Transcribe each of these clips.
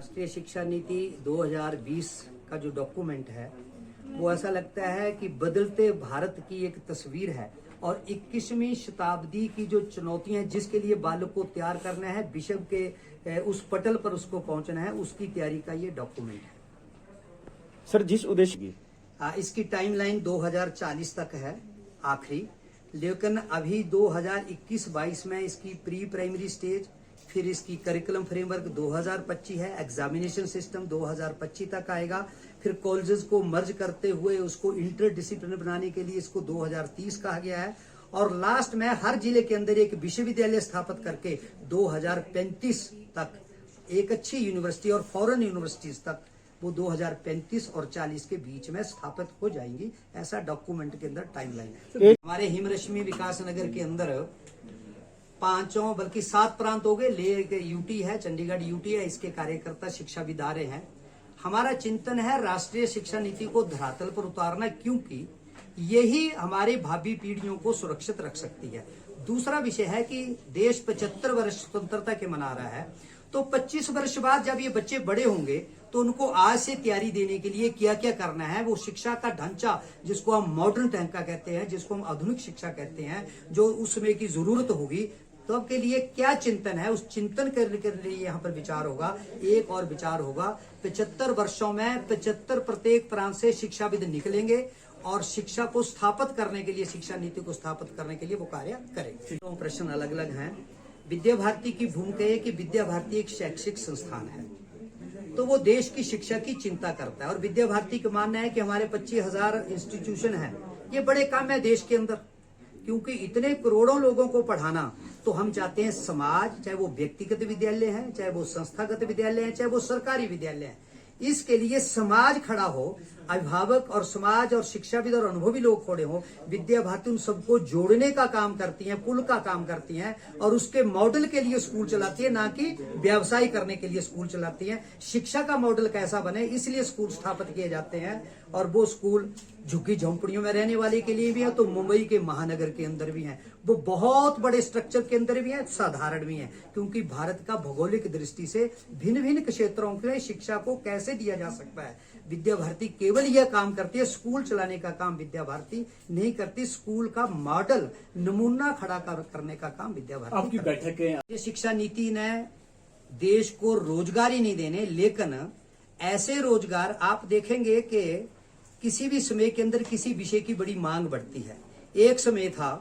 राष्ट्रीय शिक्षा नीति 2020 का जो डॉक्यूमेंट है वो ऐसा लगता है कि बदलते भारत की एक तस्वीर है और 21वीं शताब्दी की जो चुनौतियां हैं जिसके लिए बालक को तैयार करना है, विश्व के उस पटल पर उसको पहुंचना है, उसकी तैयारी का ये डॉक्यूमेंट है। सर, जिस उद्देश्य की इसकी टाइमलाइन 2040 तक है आखिरी, लेकिन अभी 2021-22 में इसकी प्री प्राइमरी स्टेज, फिर इसकी करिकुलम फ्रेमवर्क 2025 है, एग्जामिनेशन सिस्टम 2025 तक आएगा, फिर कॉलेजेस को मर्ज करते हुए उसको इंटर डिसिप्लिन बनाने के लिए इसको 2030 कहा गया है और लास्ट में हर जिले के अंदर एक विश्वविद्यालय स्थापित करके 2035 तक एक अच्छी यूनिवर्सिटी और फॉरेन यूनिवर्सिटीज तक वो 2035 और 40 के बीच में स्थापित हो जाएंगी। ऐसा डॉक्यूमेंट के अंदर टाइमलाइन है। हमारे हिमरश्मि विकास नगर के अंदर 5 बल्कि 7 प्रांत हो गए, ले यूटी है, चंडीगढ़ यूटी है, इसके कार्यकर्ता शिक्षाविद आ रहे हैं। हमारा चिंतन है राष्ट्रीय शिक्षा नीति को धरातल पर उतारना, क्योंकि यही हमारी भावी पीढ़ियों को सुरक्षित रख सकती है। दूसरा विषय है कि देश 75 वर्ष स्वतंत्रता के मना रहा है, तो 25 वर्ष बाद जब ये बच्चे बड़े होंगे तो उनको आज से तैयारी देने के लिए क्या क्या करना है, वो शिक्षा का ढांचा जिसको हम मॉडर्न ढांचा कहते हैं, जिसको हम आधुनिक शिक्षा कहते हैं, जो उस समय की जरूरत होगी, तो अब के लिए क्या चिंतन है, उस चिंतन करने के लिए यहाँ पर विचार होगा। एक और विचार होगा, 75 वर्षों में 75 प्रत्येक प्रांत से शिक्षाविद निकलेंगे और शिक्षा को स्थापित करने के लिए, शिक्षा नीति को स्थापित करने के लिए वो कार्य करेंगे। तो प्रश्न अलग अलग हैं। विद्या भारती की भूमिका है कि विद्या भारती एक शैक्षिक संस्थान है, तो वो देश की शिक्षा की चिंता करता है और विद्या भारती का मानना है कि हमारे 25,000 इंस्टीट्यूशन हैं, ये बड़े काम है देश के अंदर, क्योंकि इतने करोड़ों लोगों को पढ़ाना, तो हम चाहते हैं समाज, चाहे वो व्यक्तिगत विद्यालय है, चाहे वो संस्थागत विद्यालय है, चाहे वो सरकारी विद्यालय है, इसके लिए समाज खड़ा हो, अभिभावक और समाज और शिक्षाविद और अनुभवी लोग खड़े हो। विद्या भारती उन सबको जोड़ने का काम करती है, पुल का काम करती है और उसके मॉडल के लिए स्कूल चलाती है, ना कि व्यवसाय करने के लिए स्कूल चलाती है। शिक्षा का मॉडल कैसा बने, इसलिए स्कूल स्थापित किए जाते हैं और वो स्कूल झुग्गी झोंपड़ियों में रहने वाले के लिए भी है, तो मुंबई के महानगर के अंदर भी है, वो बहुत बड़े स्ट्रक्चर के अंदर भी है, साधारण भी है, क्योंकि भारत का भौगोलिक दृष्टि से भिन्न भिन्न क्षेत्रों के शिक्षा को कैसे दिया जा सकता है। विद्या भारती केवल यह काम करती है, स्कूल चलाने का काम विद्या भारती नहीं करती, स्कूल का मॉडल नमूना खड़ा करने का काम विद्या भारती। आपकी बैठक है। ये शिक्षा नीति ने देश को रोजगार ही नहीं देने, लेकिन ऐसे रोजगार आप देखेंगे कि किसी भी समय के अंदर किसी विषय की बड़ी मांग बढ़ती है। एक समय था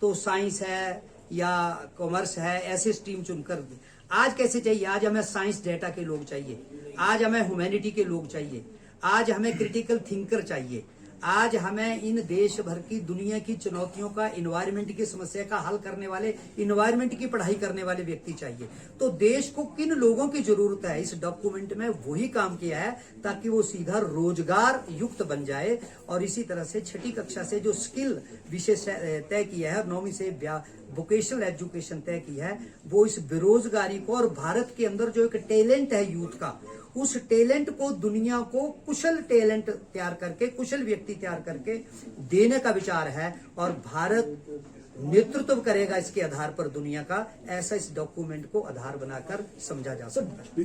तो साइंस है या कॉमर्स है, ऐसे स्ट्रीम चुनकर, आज कैसे चाहिए, आज हमें साइंस डेटा के लोग चाहिए, आज हमें ह्यूमैनिटी के लोग चाहिए, आज हमें क्रिटिकल थिंकर चाहिए, आज हमें इन देश भर की दुनिया की चुनौतियों का, इन्वायरमेंट की समस्या का हल करने वाले, इन्वायरमेंट की पढ़ाई करने वाले व्यक्ति चाहिए। तो देश को किन लोगों की जरूरत है, इस डॉक्यूमेंट में वही काम किया है ताकि वो सीधा रोजगार युक्त बन जाए। और इसी तरह से 6ठी कक्षा से जो स्किल विषय तय किया है, 9वीं से वोकेशनल एजुकेशन तय की है, वो इस बेरोजगारी को और भारत के अंदर जो एक टैलेंट है यूथ का, उस टैलेंट को, दुनिया को कुशल टैलेंट तैयार करके, कुशल व्यक्ति तैयार करके देने का विचार है और भारत नेतृत्व करेगा इसके आधार पर दुनिया का। ऐसा इस डॉक्यूमेंट को आधार बनाकर समझा जा सकता है।